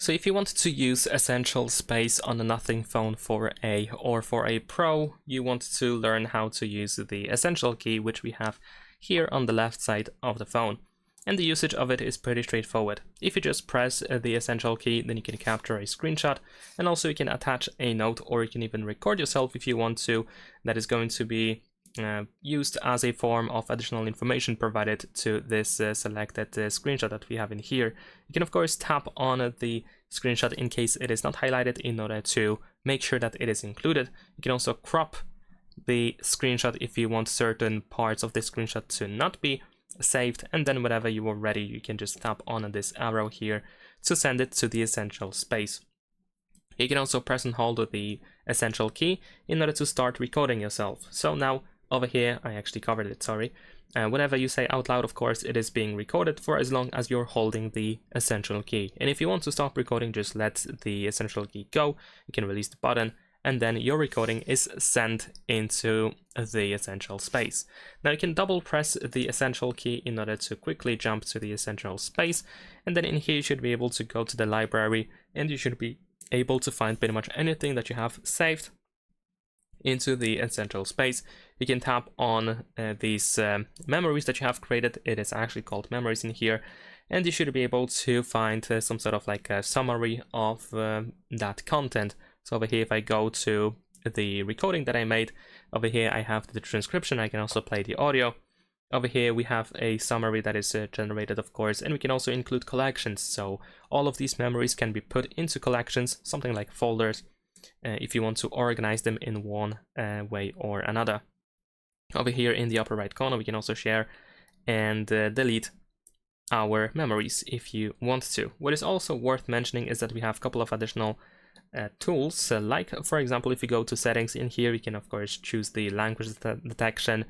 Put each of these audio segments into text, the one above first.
So if you want to use Essential Space on the Nothing Phone 4a or 4a Pro, you want to learn how to use the Essential key, which we have here on the left side of the phone. And the usage of it is pretty straightforward. If you just press the Essential key, then you can capture a screenshot, and also you can attach a note, or you can even record yourself if you want to. That is going to be used as a form of additional information provided to this selected screenshot that we have in here. You can of course tap on the screenshot in case it is not highlighted in order to make sure that it is included. You can also crop the screenshot if you want certain parts of the screenshot to not be saved, and then whenever you are ready, you can just tap on this arrow here to send it to the Essential Space. You can also press and hold the Essential key in order to start recording yourself. So now over here, I actually covered it, sorry. Whenever you say out loud, of course, it is being recorded for as long as you're holding the Essential key. And if you want to stop recording, just let the Essential key go. You can release the button, and then your recording is sent into the Essential Space. Now you can double press the Essential key in order to quickly jump to the Essential Space. And then in here, you should be able to go to the library, and you should be able to find pretty much anything that you have saved into the Essential Space. You can tap on these memories that you have created. It is actually called memories in here, and you should be able to find some sort of like a summary of that content. So over here, if I go to the recording that I made, over here I have the transcription. I can also play the audio. Over here we have a summary that is generated, of course, and we can also include collections. So all of these memories can be put into collections, something like folders, if you want to organize them in one way or another. Over here in the upper right corner, we can also share and delete our memories if you want to. What is also worth mentioning is that we have a couple of additional tools, like for example, if you go to settings in here, you can of course choose the language detection,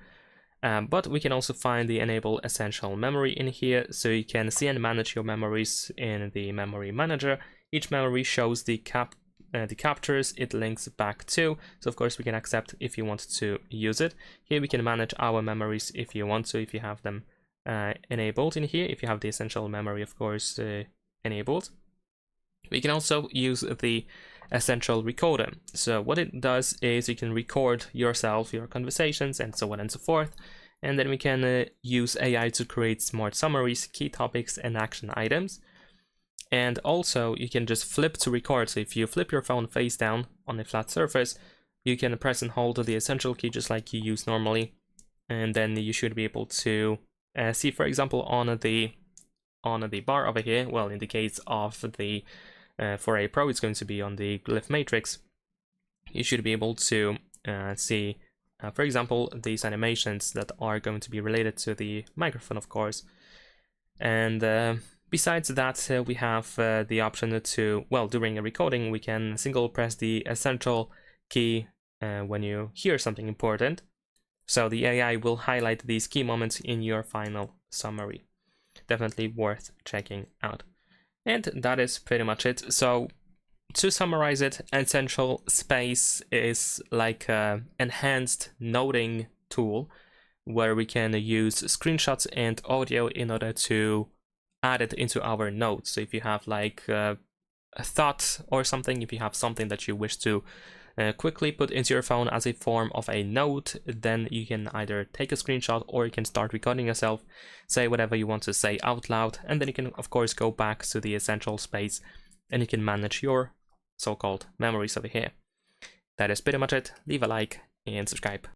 but we can also find the enable essential memory in here, so you can see and manage your memories in the memory manager. Each memory shows the captures it links back to, so of course we can accept if you want to use it. Here we can manage our memories if you want to, if you have them enabled in here, if you have the essential memory, of course, enabled. We can also use the essential recorder. So what it does is you can record yourself, your conversations, and so on and so forth. And then we can use AI to create smart summaries, key topics, and action items. And also you can just flip to record. So if you flip your phone face down on a flat surface, you can press and hold the essential key just like you use normally. And then you should be able to see, for example, on the bar over here, well, in the case of the 4a Pro, it's going to be on the glyph matrix. You should be able to see, for example, these animations that are going to be related to the microphone, of course. And besides that, we have the option to, well, during a recording, we can single press the essential key when you hear something important. So the AI will highlight these key moments in your final summary. Definitely worth checking out. And that is pretty much it. So to summarize it, Essential Space is like an enhanced noting tool where we can use screenshots and audio in order to add it into our notes. So if you have like a thought or something, if you have something that you wish to quickly put into your phone as a form of a note, then you can either take a screenshot or you can start recording yourself, say whatever you want to say out loud, and then you can of course go back to the Essential Space and you can manage your so-called memories over here. That is pretty much it. Leave a like and subscribe.